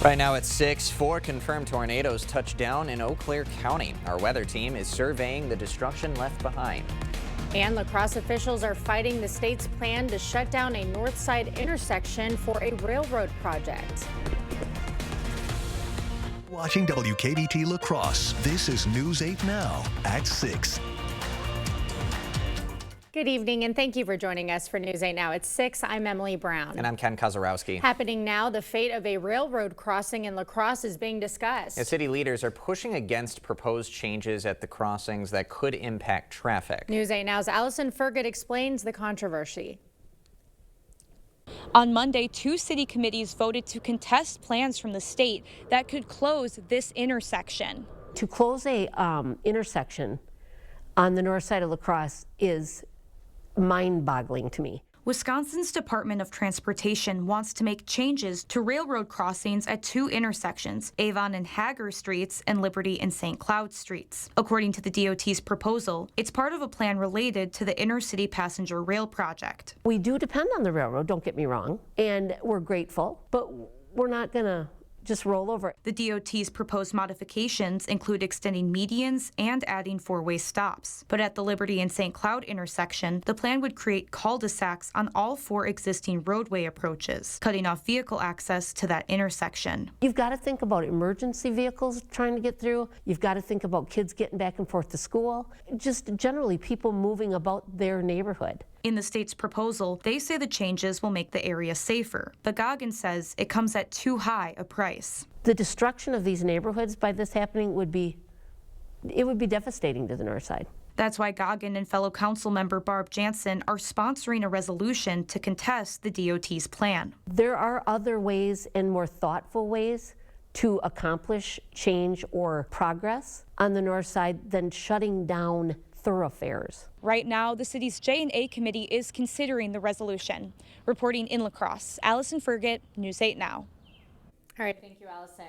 Right now at 6, 4 confirmed tornadoes touched down in Eau Claire County. Our weather team is surveying the destruction left behind. And La Crosse officials are fighting the state's plan to shut down a north side intersection for a railroad project. Watching WKBT La Crosse, this is News 8 Now at 6. Good evening, and thank you for joining us for News 8 Now at 6. I'm Emily Brown. And I'm Ken Kozarowski. Happening now, the fate of a railroad crossing in La Crosse is being discussed. The city leaders are pushing against proposed changes at the crossings that could impact traffic. News 8 Now's Allison Fergut explains the controversy. On Monday, 2 city committees voted to contest plans from the state that could close this intersection. To close a intersection on the north side of La Crosse is mind-boggling to me. Wisconsin's Department of Transportation wants to make changes to railroad crossings at 2 intersections, Avon and Hager Streets and Liberty and St. Cloud Streets. According to the DOT's proposal, it's part of a plan related to the Intercity Passenger Rail Project. We do depend on the railroad, don't get me wrong, and we're grateful, but we're not going to just roll over it. The DOT's proposed modifications include extending medians and adding 4-way stops. But at the Liberty and St. Cloud intersection, the plan would create cul-de-sacs on all 4 existing roadway approaches, cutting off vehicle access to that intersection. You've got to think about emergency vehicles trying to get through. You've got to think about kids getting back and forth to school. Just generally people moving about their neighborhood. In the state's proposal, they say the changes will make the area safer, but Goggins says it comes at too high a price. The destruction of these neighborhoods by this happening would be devastating to the north side. That's why Goggin and fellow council member Barb Jansen are sponsoring a resolution to contest the DOT's plan. There are other ways and more thoughtful ways to accomplish change or progress on the north side than shutting down thoroughfares. Right now, the city's J&A committee is considering the resolution. Reporting in La Crosse, Allison Fergut, News 8 Now. All right, thank you, Allison.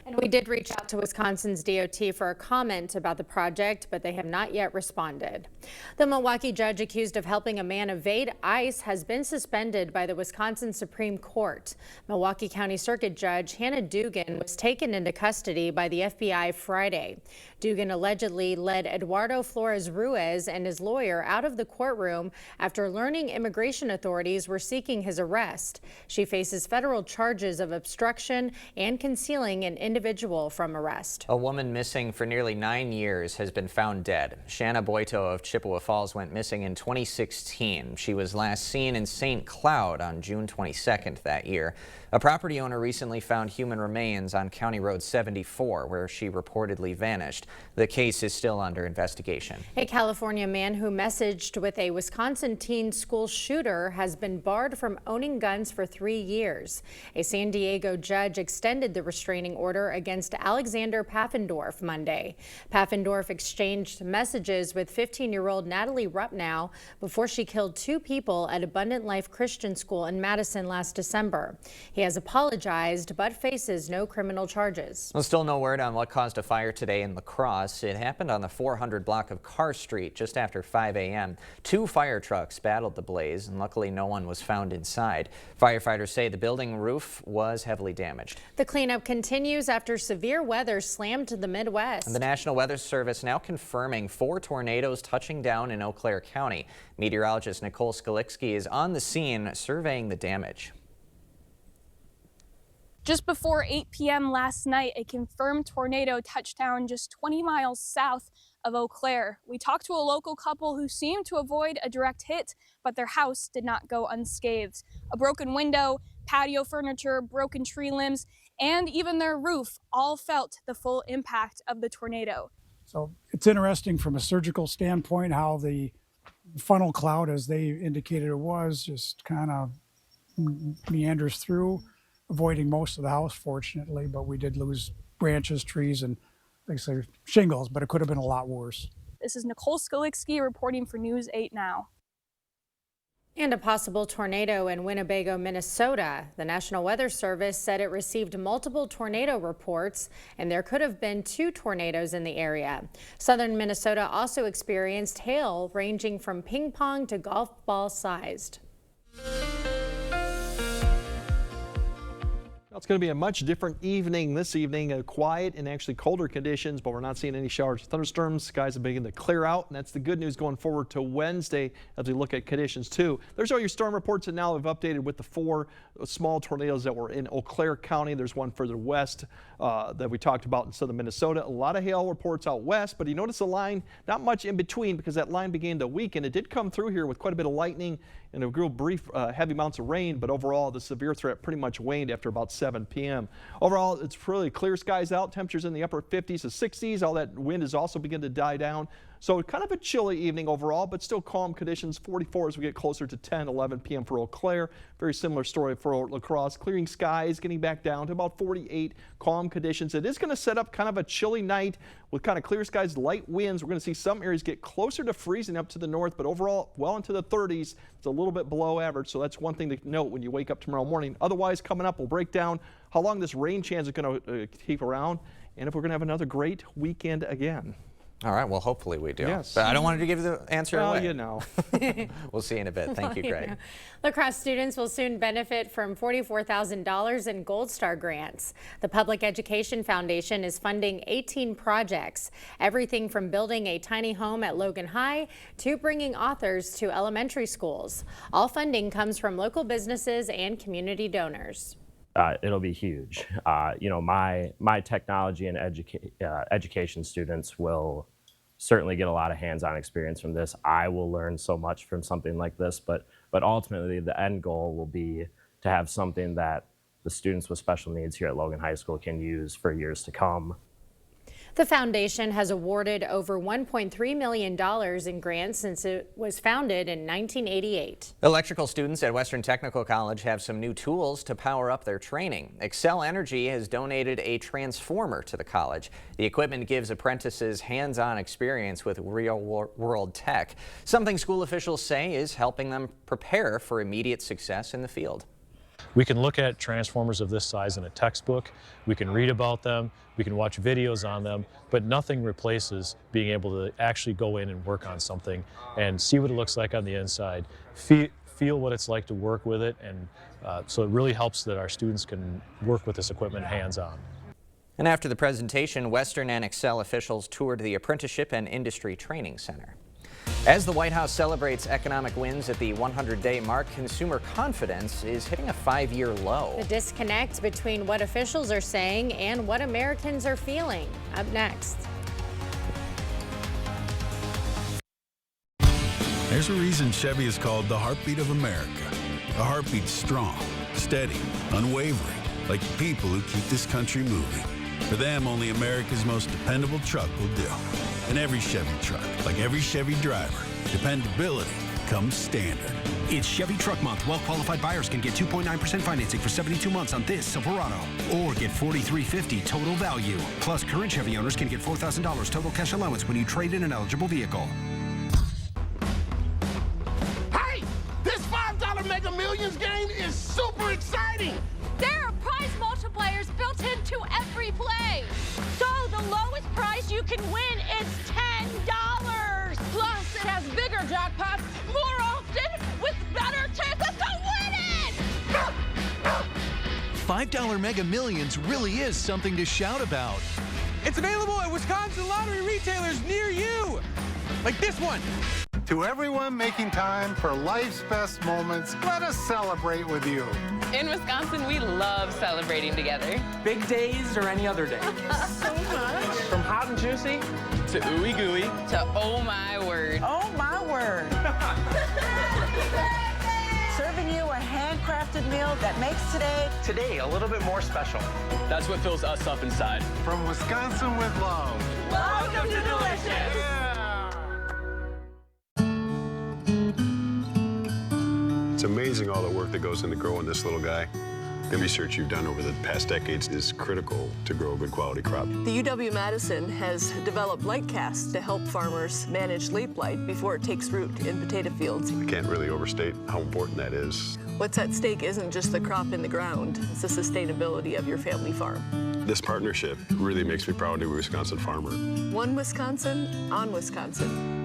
And we did reach out to Wisconsin's DOT for a comment about the project, but they have not yet responded. The Milwaukee judge accused of helping a man evade ICE has been suspended by the Wisconsin Supreme Court. Milwaukee County Circuit Judge Hannah Dugan was taken into custody by the FBI Friday. Dugan allegedly led Eduardo Flores Ruiz and his lawyer out of the courtroom after learning immigration authorities were seeking his arrest. She faces federal charges of obstruction and concealing an individual from arrest. A woman missing for nearly 9 years has been found dead. Shanna Boito of Chippewa Falls went missing in 2016. She was last seen in St. Cloud on June 22nd that year. A property owner recently found human remains on County Road 74, where she reportedly vanished. The case is still under investigation. A California man who messaged with a Wisconsin teen school shooter has been barred from owning guns for 3 years. A San Diego judge extended the restraining order against Alexander Paffendorf Monday. Paffendorf exchanged messages with 15-year-old Natalie Rupnow before she killed 2 people at Abundant Life Christian School in Madison last December. He has apologized but faces no criminal charges. Well, still no word on what caused a fire today in La Crosse. It happened on the 400 block of Carr Street just after 5 a.m. 2 fire trucks battled the blaze, and luckily no one was found inside. Firefighters say the building roof was heavily damaged. The cleanup continues after severe weather slammed the Midwest. And the National Weather Service now confirming 4 tornadoes touching down in Eau Claire County. Meteorologist Nicole Skalicki is on the scene surveying the damage. Just before 8 p.m. last night, a confirmed tornado touched down just 20 miles south of Eau Claire. We talked to a local couple who seemed to avoid a direct hit, but their house did not go unscathed. A broken window, patio furniture, broken tree limbs, and even their roof all felt the full impact of the tornado. So it's interesting from a surgical standpoint how the funnel cloud, as they indicated it was, just kind of meanders through, avoiding most of the house, fortunately, but we did lose branches, trees, and like I say, shingles, but it could have been a lot worse. This is Nicole Skalicki reporting for News 8 Now. And a possible tornado in Winnebago, Minnesota. The National Weather Service said it received multiple tornado reports, and there could have been 2 tornadoes in the area. Southern Minnesota also experienced hail ranging from ping pong to golf ball sized. It's going to be a much different evening this evening, quiet and actually colder conditions, but we're not seeing any showers, thunderstorms. Skies are beginning to clear out, and that's the good news going forward to Wednesday as we look at conditions too. There's all your storm reports, and now we've updated with the 4 small tornadoes that were in Eau Claire County. There's one further west that we talked about in southern Minnesota. A lot of hail reports out west, but you notice the line, not much in between because that line began to weaken. It did come through here with quite a bit of lightning and a real brief heavy amounts of rain, but overall the severe threat pretty much waned after about 7 p.m. Overall, it's really clear skies out, temperatures in the upper 50s to 60s. All that wind is also beginning to die down. So kind of a chilly evening overall, but still calm conditions. 44 as we get closer to 10, 11 p.m. for Eau Claire. Very similar story for La Crosse. Clearing skies, getting back down to about 48, calm conditions. It is going to set up kind of a chilly night with kind of clear skies, light winds. We're going to see some areas get closer to freezing up to the north, but overall well into the 30s. It's a little bit below average, so that's one thing to note when you wake up tomorrow morning. Otherwise, coming up, we'll break down how long this rain chance is going to keep around and if we're going to have another great weekend again. All right, well, hopefully we do. Yes. But I don't want to give the answer away. You know. We'll see in a bit. Thank you, Greg. La Crosse students will soon benefit from $44,000 in Gold Star grants. The Public Education Foundation is funding 18 projects, everything from building a tiny home at Logan High to bringing authors to elementary schools. All funding comes from local businesses and community donors. It'll be huge. You know, my technology and education students will certainly get a lot of hands-on experience from this. I will learn so much from something like this, but ultimately the end goal will be to have something that the students with special needs here at Logan High School can use for years to come. The foundation has awarded over $1.3 million in grants since it was founded in 1988. Electrical students at Western Technical College have some new tools to power up their training. Xcel Energy has donated a transformer to the college. The equipment gives apprentices hands-on experience with real-world tech, something school officials say is helping them prepare for immediate success in the field. We can look at transformers of this size in a textbook, we can read about them, we can watch videos on them, but nothing replaces being able to actually go in and work on something and see what it looks like on the inside, feel what it's like to work with it, and so it really helps that our students can work with this equipment hands-on. And after the presentation, Western and Xcel officials toured the Apprenticeship and Industry Training Center. As the White House celebrates economic wins at the 100-day mark, consumer confidence is hitting a 5-year low. The disconnect between what officials are saying and what Americans are feeling. Up next. There's a reason Chevy is called the heartbeat of America. A heartbeat strong, steady, unwavering, like the people who keep this country moving. For them, only America's most dependable truck will do. And every Chevy truck, like every Chevy driver, dependability comes standard. It's Chevy Truck Month. Well-qualified buyers can get 2.9% financing for 72 months on this Silverado. Or get $4,350 total value. Plus, current Chevy owners can get $4,000 total cash allowance when you trade in an eligible vehicle. Hey! This $5 Mega Millions game is super exciting! There are prize multipliers built into every play. So the lowest prize you can win is $10. Plus, it has bigger jackpots more often with better chances to win it! $5 Mega Millions really is something to shout about. It's available at Wisconsin lottery retailers near you, like this one. To everyone making time for life's best moments, let us celebrate with you. In Wisconsin, we love celebrating together. Big days or any other day. So much. From hot and juicy to ooey gooey to oh my word. Oh my word. Serving you a handcrafted meal that makes today a little bit more special. That's what fills us up inside. From Wisconsin with love. Welcome to Delicious. It's amazing all the work that goes into growing this little guy. The research you've done over the past decades is critical to grow a good quality crop. The UW-Madison has developed lightcasts to help farmers manage leaf blight before it takes root in potato fields. I can't really overstate how important that is. What's at stake isn't just the crop in the ground, it's the sustainability of your family farm. This partnership really makes me proud to be a Wisconsin farmer. One Wisconsin, on Wisconsin.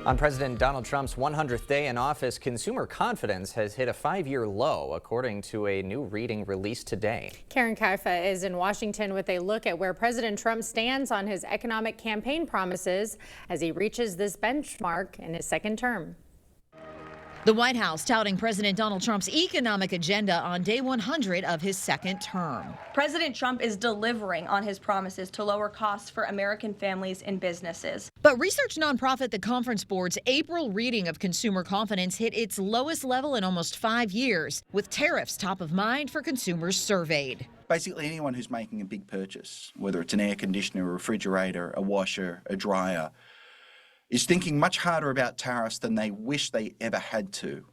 On President Donald Trump's 100th day in office, consumer confidence has hit a 5-year low, according to a new reading released today. Karen Kaifa is in Washington with a look at where President Trump stands on his economic campaign promises as he reaches this benchmark in his second term. The White House touting President Donald Trump's economic agenda on day 100 of his second term. President Trump is delivering on his promises to lower costs for American families and businesses. But research nonprofit The Conference Board's April reading of consumer confidence hit its lowest level in almost 5 years, with tariffs top of mind for consumers surveyed. Basically, anyone who's making a big purchase, whether it's an air conditioner, a refrigerator, a washer, a dryer, is thinking much harder about tariffs than they wish they ever had to,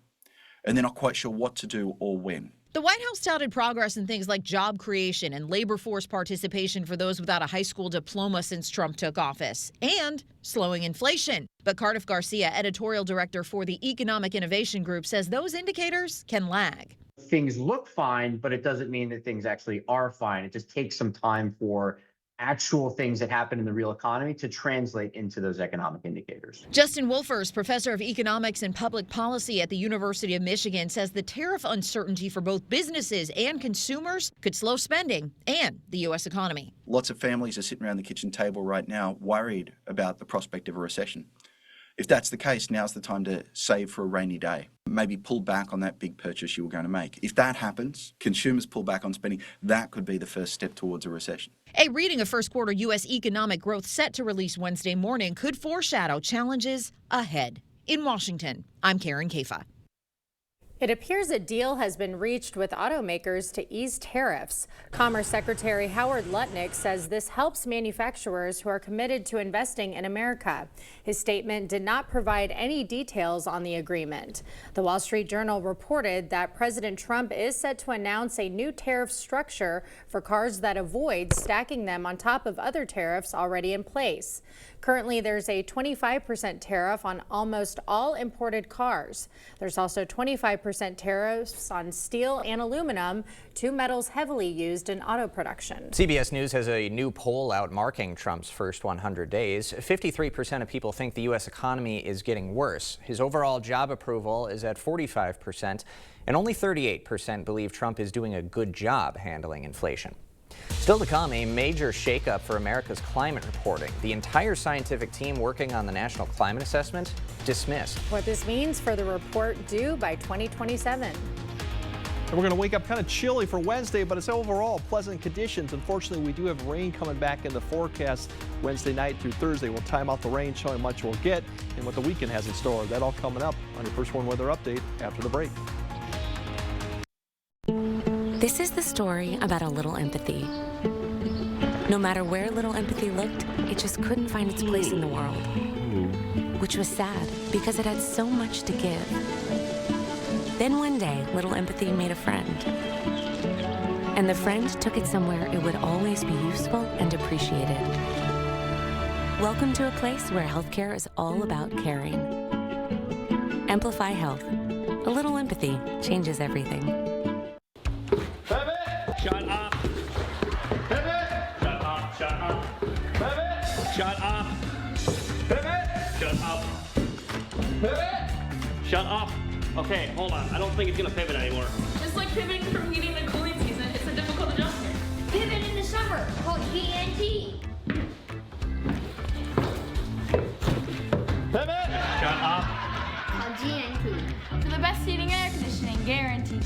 and they're not quite sure what to do or when. The White House touted progress in things like job creation and labor force participation for those without a high school diploma since Trump took office, and slowing inflation. But Cardiff Garcia, editorial director for the Economic Innovation Group, says those indicators can lag. Things look fine, but it doesn't mean that things actually are fine. It just takes some time for actual things that happen in the real economy to translate into those economic indicators. Justin Wolfers, professor of economics and public policy at the University of Michigan, says the tariff uncertainty for both businesses and consumers could slow spending and the U.S. economy. Lots of families are sitting around the kitchen table right now worried about the prospect of a recession. If that's the case, now's the time to save for a rainy day. Maybe pull back on that big purchase you were going to make. If that happens, consumers pull back on spending, that could be the first step towards a recession. A reading of first quarter U.S. economic growth set to release Wednesday morning could foreshadow challenges ahead. In Washington, I'm Karen Kaifa. It appears a deal has been reached with automakers to ease tariffs. Commerce Secretary Howard Lutnick says this helps manufacturers who are committed to investing in America. His statement did not provide any details on the agreement. The Wall Street Journal reported that President Trump is set to announce a new tariff structure for cars that avoid stacking them on top of other tariffs already in place. Currently, there's a 25% tariff on almost all imported cars. There's also 25% tariffs on steel and aluminum, two metals heavily used in auto production. CBS News has a new poll out marking Trump's first 100 days. 53% of people think the U.S. economy is getting worse. His overall job approval is at 45%, and only 38% believe Trump is doing a good job handling inflation. Still to come, a major shakeup for America's climate reporting. The entire scientific team working on the National Climate Assessment dismissed. What this means for the report due by 2027. And we're going to wake up kind of chilly for Wednesday, but it's overall pleasant conditions. Unfortunately, we do have rain coming back in the forecast Wednesday night through Thursday. We'll time out the rain, showing how much we'll get and what the weekend has in store. That all coming up on your First One Weather Update after the break. This is the story about a little empathy. No matter where little empathy looked, it just couldn't find its place in the world. Which was sad, because it had so much to give. Then one day, little empathy made a friend. And the friend took it somewhere it would always be useful and appreciated. Welcome to a place where healthcare is all about caring. Amplify Health. A little empathy changes everything. Shut up. Pivot. Shut up. Shut up. Pivot. Shut up. Pivot. Shut up. Pivot. Shut up. Okay, hold on. I don't think it's gonna pivot anymore. Just like pivoting from heating to cooling season, it's a difficult adjustment. Pivot in the summer, called GNT. Pivot. Shut up. Called GNT. For the best heating and air conditioning, guaranteed.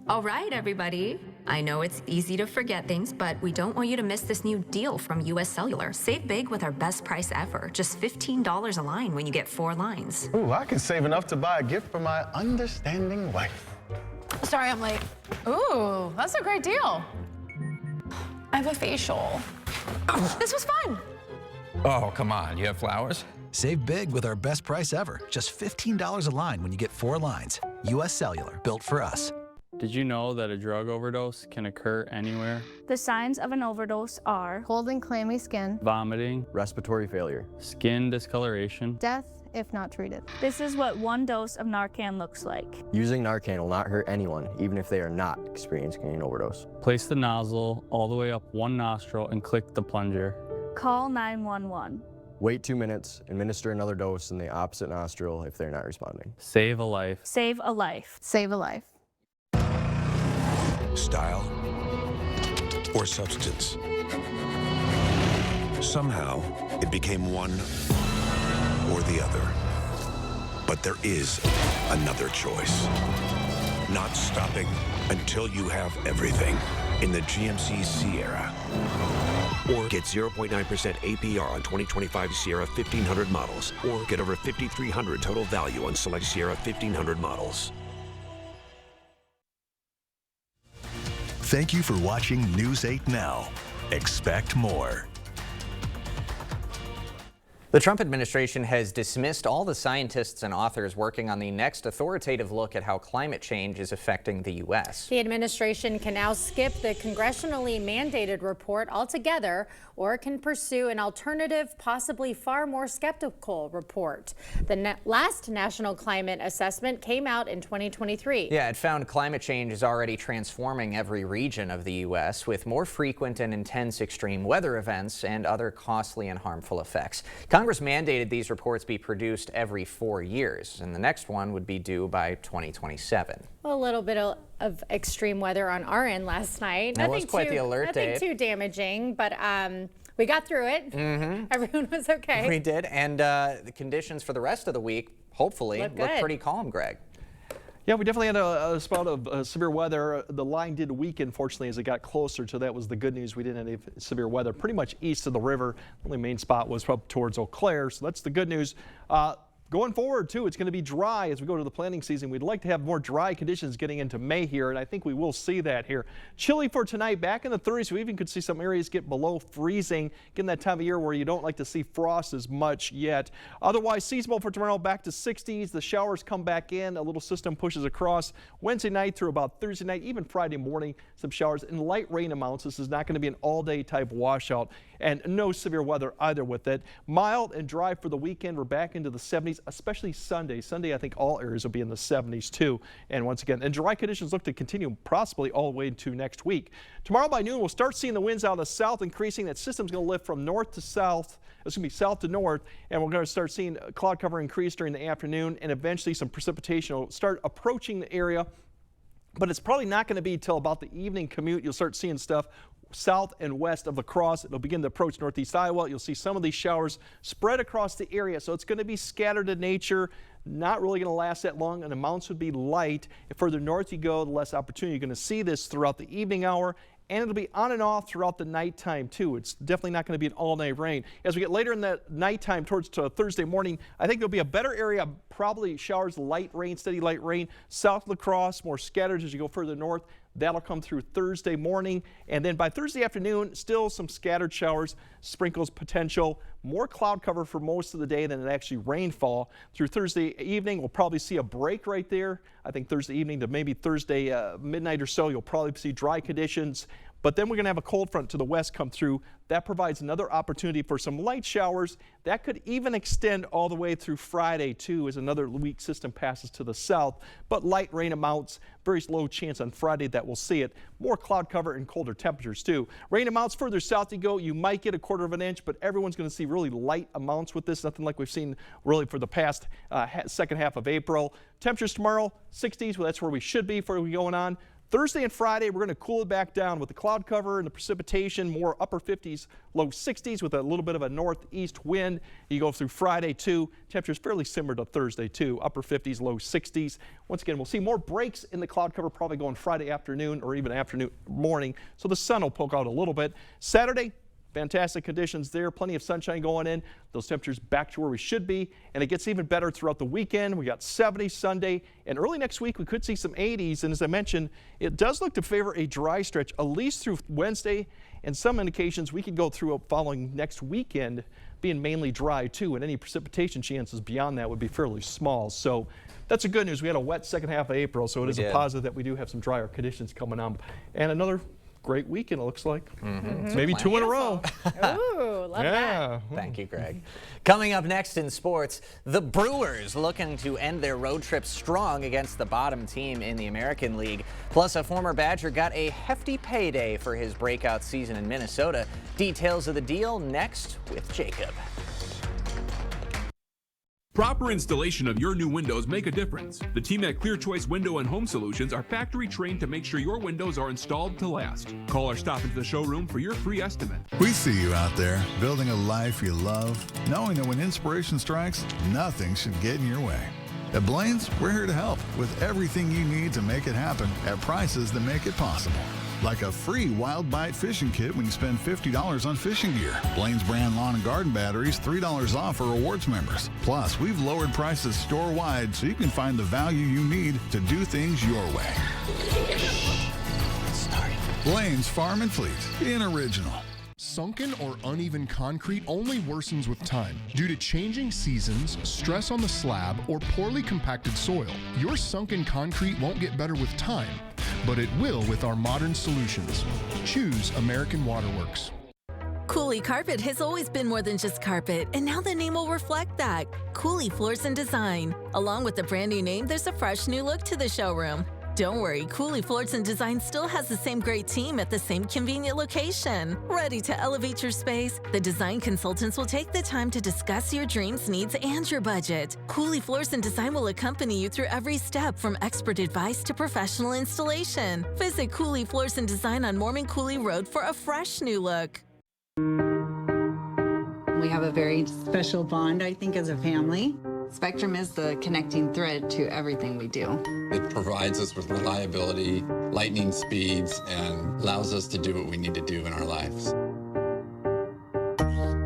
All right, everybody. I know it's easy to forget things, but we don't want you to miss this new deal from US Cellular. Save big with our best price ever. Just $15 a line when you get 4 lines. Ooh, I can save enough to buy a gift for my understanding wife. Sorry, I'm late. Ooh, that's a great deal. I have a facial. This was fun. Oh, come on. You have flowers? Save big with our best price ever. Just $15 a line when you get 4 lines. US Cellular, built for us. Did you know that a drug overdose can occur anywhere? The signs of an overdose are cold and clammy skin, Vomiting, respiratory failure, skin discoloration, death if not treated. This is what 1 dose of Narcan looks like. Using Narcan will not hurt anyone, even if they are not experiencing an overdose. Place the nozzle all the way up one nostril and click the plunger. Call 911. Wait 2 minutes, administer another dose in the opposite nostril if they're not responding. Save a life. Save a life. Save a life. Style or substance. Somehow, it became one or the other. But there is another choice. Not stopping until you have everything in the GMC Sierra. Or get 0.9% APR on 2025 Sierra 1500 models. Or get over $5,300 total value on select Sierra 1500 models. Thank you for watching News 8 Now. Expect more. The Trump administration has dismissed all the scientists and authors working on the next authoritative look at how climate change is affecting the U.S. The administration can now skip the congressionally mandated report altogether, or can pursue an alternative, possibly far more skeptical report. The last national climate assessment came out in 2023. Yeah, it found climate change is already transforming every region of the U.S. with more frequent and intense extreme weather events and other costly and harmful effects. Congress mandated these reports be produced every 4 years, and the next one would be due by 2027. A little bit of extreme weather on our end last night. That was quite the alert, Nothing Dave. too damaging, but we got through it. Everyone was okay. We did, and the conditions for the rest of the week, hopefully, look pretty calm, Greg. Yeah, we definitely had a spot of severe weather. The line did weaken, fortunately, as it got closer, so that was the good news. We didn't have any severe weather pretty much east of the river. The only main spot was up towards Eau Claire, so that's the good news. Going forward, too, it's going to be dry as we go to the planting season. We'd like to have more dry conditions getting into May here, and I think we will see that here. Chilly for tonight, back in the 30s. We even could see some areas get below freezing, getting that time of year where you don't like to see frost as much yet. Otherwise, seasonable for tomorrow, back to 60s. The showers come back in. A little system pushes across Wednesday night through about Thursday night, even Friday morning, some showers and light rain amounts. This is not going to be an all-day type washout, and no severe weather either with it. Mild and dry for the weekend. We're back into the 70s. Especially Sunday. Sunday, I think all areas will be in the 70s too. And once again, and dry conditions look to continue possibly all the way into next week. Tomorrow by noon, we'll start seeing the winds out of the south increasing. That system's going to lift from north to south. It's going to be south to north, and we're going to start seeing cloud cover increase during the afternoon, and eventually some precipitation will start approaching the area. But it's probably not going to be till about the evening commute. You'll start seeing stuff south and west of La Crosse. It'll begin to approach northeast Iowa. You'll see some of these showers spread across the area. So it's going to be scattered in nature, not really going to last that long, and amounts would be light. The further north you go, the less opportunity you're going to see this throughout the evening hour. And it'll be on and off throughout the nighttime too. It's definitely not going to be an all-night rain. As we get later in the nighttime towards Thursday morning, I think there'll be a better area, probably showers, light rain, steady light rain. South La Crosse, more scattered as you go further north. That'll come through Thursday morning, and then by Thursday afternoon, still some scattered showers, sprinkles potential, more cloud cover for most of the day than it actually rainfall. Through Thursday evening, we'll probably see a break right there. I think Thursday evening to maybe Thursday midnight or so, you'll probably see dry conditions. But then we're going to have a cold front to the west come through. That provides another opportunity for some light showers. That could even extend all the way through Friday, too, as another weak system passes to the south. But light rain amounts, very low chance on Friday that we'll see it. More cloud cover and colder temperatures, too. Rain amounts further south you go, you might get a 1/4 inch, but everyone's going to see really light amounts with this. Nothing like we've seen really for the past second half of April. Temperatures tomorrow, 60s. Well, that's where we should be for going on. Thursday and Friday, we're going to cool it back down with the cloud cover and the precipitation, more upper 50s, low 60s with a little bit of a northeast wind. You go through Friday, too. Temperatures fairly similar to Thursday, too. Upper 50s, low 60s. Once again, we'll see more breaks in the cloud cover probably going Friday afternoon or even afternoon morning, so the sun will poke out a little bit. Saturday, fantastic conditions there, plenty of sunshine going in. Those temperatures back to where we should be, and it gets even better throughout the weekend. We got 70 Sunday, and early next week we could see some 80s, and as I mentioned, it does look to favor a dry stretch at least through Wednesday, and some indications we could go through following next weekend being mainly dry too, and any precipitation chances beyond that would be fairly small. So that's a good news. We had a wet second half of April, so it is a positive that we do have some drier conditions coming on, and another great weekend, it looks like. Maybe 2 in a row. Ooh, love that. Thank you, Greg. Coming up next in sports, the Brewers looking to end their road trip strong against the bottom team in the American League. Plus, a former Badger got a hefty payday for his breakout season in Minnesota. Details of the deal next with Jacob. Proper installation of your new windows make a difference. The team at Clear Choice Window and Home Solutions are factory trained to make sure your windows are installed to last. Call or stop into the showroom for your free estimate. We see you out there, building a life you love, knowing that when inspiration strikes, nothing should get in your way. At Blaine's, we're here to help with everything you need to make it happen at prices that make it possible. Like a free Wild Bite fishing kit when you spend $50 on fishing gear. Blaine's brand lawn and garden batteries, $3 off for rewards members. Plus, we've lowered prices store-wide so you can find the value you need to do things your way. Blaine's Farm and Fleet, in original. Sunken or uneven concrete only worsens with time due to changing seasons, stress on the slab, or poorly compacted soil. Your sunken concrete won't get better with time, but it will with our modern solutions. Choose American Waterworks. Cooley Carpet has always been more than just carpet, and now the name will reflect that. Cooley Floors and Design. Along with the brand new name, there's a fresh new look to the showroom. Don't worry, Cooley Floors and Design still has the same great team at the same convenient location. Ready to elevate your space? The design consultants will take the time to discuss your dreams, needs, and your budget. Cooley Floors and Design will accompany you through every step from expert advice to professional installation. Visit Cooley Floors and Design on Mormon Cooley Road for a fresh new look. We have a very special bond, I think, as a family. Spectrum is the connecting thread to everything we do. It provides us with reliability, lightning speeds, and allows us to do what we need to do in our lives.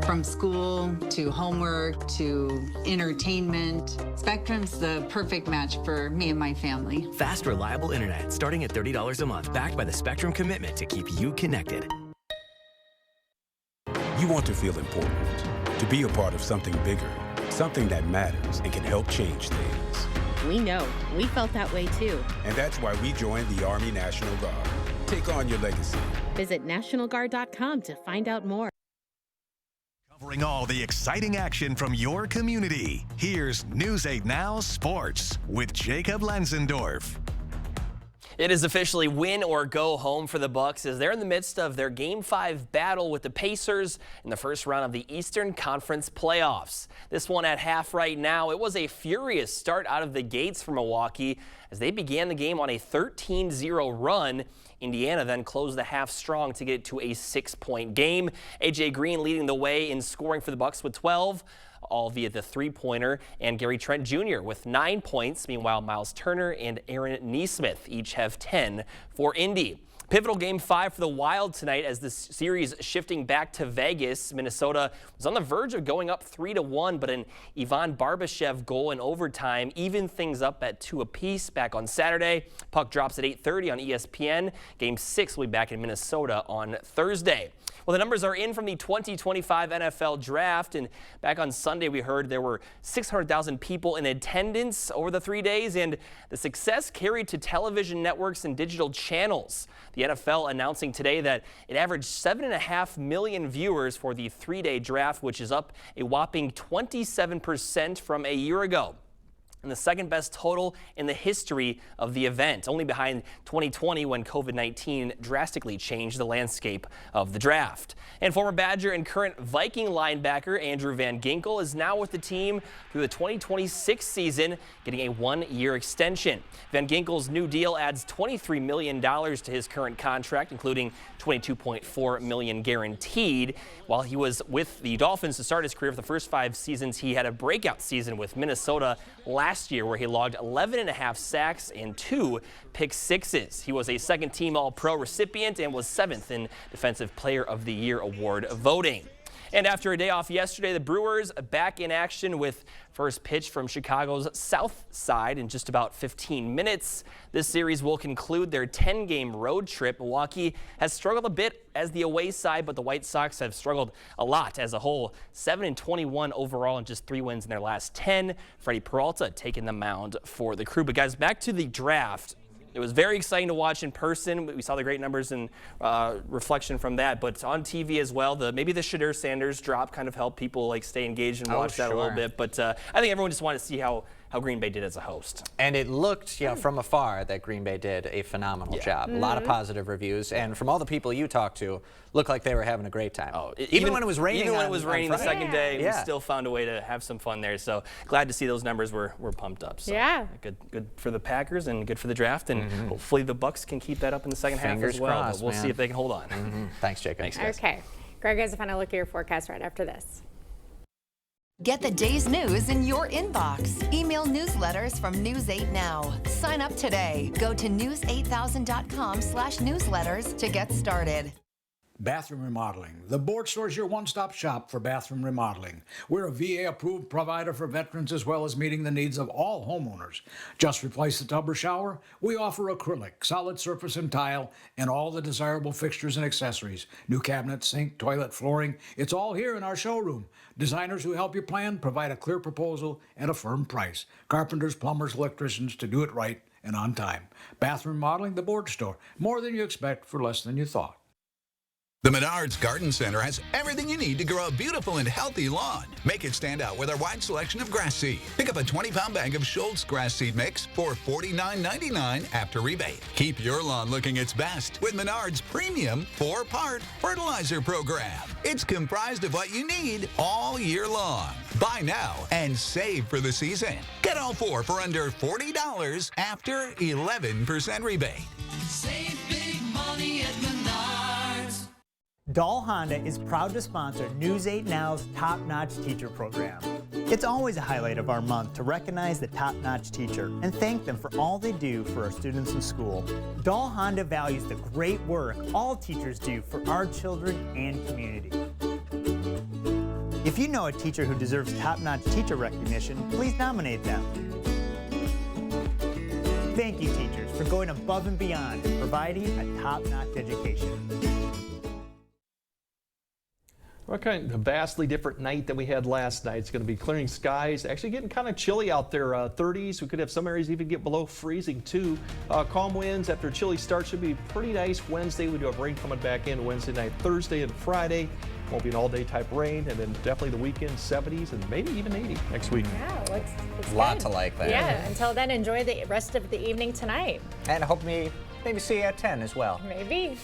From school to homework to entertainment, Spectrum's the perfect match for me and my family. Fast, reliable internet starting at $30 a month, backed by the Spectrum commitment to keep you connected. You want to feel important, to be a part of something bigger, something that matters and can help change things. We know. We felt that way too. And that's why we joined the Army National Guard. Take on your legacy. Visit NationalGuard.com to find out more. Covering all the exciting action from your community. Here's News 8 Now Sports with Jacob Lenzendorf. It is officially win or go home for the Bucks as they're in the midst of their Game 5 battle with the Pacers in the first round of the Eastern Conference playoffs. This one at half right now. It was a furious start out of the gates for Milwaukee as they began the game on a 13-0 run. Indiana then closed the half strong to get it to a 6-point game. A.J. Green leading the way in scoring for the Bucks with 12. All via the three-pointer, and Gary Trent Jr. with 9 points. Meanwhile, Miles Turner and Aaron Nesmith each have 10 for Indy. Pivotal Game 5 for the Wild tonight as the series shifting back to Vegas. Minnesota was on the verge of going up 3-1, but an Ivan Barbashev goal in overtime evened things up at 2 apiece back on Saturday. Puck drops at 8:30 on ESPN. Game 6 will be back in Minnesota on Thursday. Well, the numbers are in from the 2025 NFL Draft, and back on Sunday we heard there were 600,000 people in attendance over the 3 days, and the success carried to television networks and digital channels. The NFL announcing today that it averaged 7.5 million viewers for the 3-day draft, which is up a whopping 27% from a year ago, and the second best total in the history of the event, only behind 2020 when COVID-19 drastically changed the landscape of the draft. And former Badger and current Viking linebacker Andrew Van Ginkel is now with the team through the 2026 season, getting a 1-year extension. Van Ginkel's new deal adds $23 million to his current contract, including $22.4 million guaranteed. While he was with the Dolphins to start his career for the first 5 seasons, he had a breakout season with Minnesota last year where he logged 11.5 sacks and 2 pick sixes. He was a second-team All-Pro recipient and was 7th in Defensive Player of the Year award voting. And after a day off yesterday, the Brewers back in action with first pitch from Chicago's south side in just about 15 minutes. This series will conclude their 10-game road trip. Milwaukee has struggled a bit as the away side, but the White Sox have struggled a lot as a whole. 7-21 overall and just 3 wins in their last 10. Freddie Peralta taking the mound for the Crew. But guys, back to the draft. It was very exciting to watch in person. We saw the great numbers and reflection from that, but on TV as well. Maybe the Shedeur Sanders drop kind of helped people like stay engaged and watch that a little bit. But I think everyone just wanted to see how how Green Bay did as a host. And it looked, from afar that Green Bay did a phenomenal job. A lot of positive reviews, and from all the people you talked to, looked like they were having a great time. Even when it was raining. Even when it was raining the second day, we Yeah. still found a way to have some fun there. So glad to see those numbers were pumped up. So Yeah. Good for the Packers and good for the draft, and hopefully the Bucs can keep that up in the second half Fingers as well. crossed, But we'll man. see if they can hold on. Thanks, Jacob. Thanks, guys. Okay. Greg has a final look at your forecast right after this. Get the day's news in your inbox. Email newsletters from News 8 Now. Sign up today. Go to news8000.com/newsletters to get started. Bathroom Remodeling. The Board Store is your one-stop shop for bathroom remodeling. We're a VA-approved provider for veterans as well as meeting the needs of all homeowners. Just replace the tub or shower? We offer acrylic, solid surface and tile, and all the desirable fixtures and accessories. New cabinets, sink, toilet, flooring. It's all here in our showroom. Designers who help you plan provide a clear proposal and a firm price. Carpenters, plumbers, electricians to do it right and on time. Bathroom Remodeling, the Board Store. More than you expect for less than you thought. The Menards Garden Center has everything you need to grow a beautiful and healthy lawn. Make it stand out with our wide selection of grass seed. Pick up a 20-pound bag of Schultz grass seed mix for $49.99 after rebate. Keep your lawn looking its best with Menards Premium 4-part fertilizer program. It's comprised of what you need all year long. Buy now and save for the season. Get all 4 for under $40 after 11% rebate. Save big money at Menards. Dahl Honda is proud to sponsor News 8 Now's Top Notch Teacher Program. It's always a highlight of our month to recognize the top-notch teacher and thank them for all they do for our students in school. Dahl Honda values the great work all teachers do for our children and community. If you know a teacher who deserves top-notch teacher recognition, please nominate them. Thank you, teachers, for going above and beyond and providing a top-notch education. Kind of a vastly different night than we had last night. It's going to be clearing skies, actually getting kind of chilly out there, 30s. We could have some areas even get below freezing too. Calm winds after a chilly start should be pretty nice. Wednesday we do have rain coming back in Wednesday night, Thursday and Friday. Won't be an all-day type rain, and then definitely the weekend 70s and maybe even 80 next week. Yeah, looks A lot good. to like there. Yeah, until then, enjoy the rest of the evening tonight. And hope maybe see you at 10 as well. Maybe.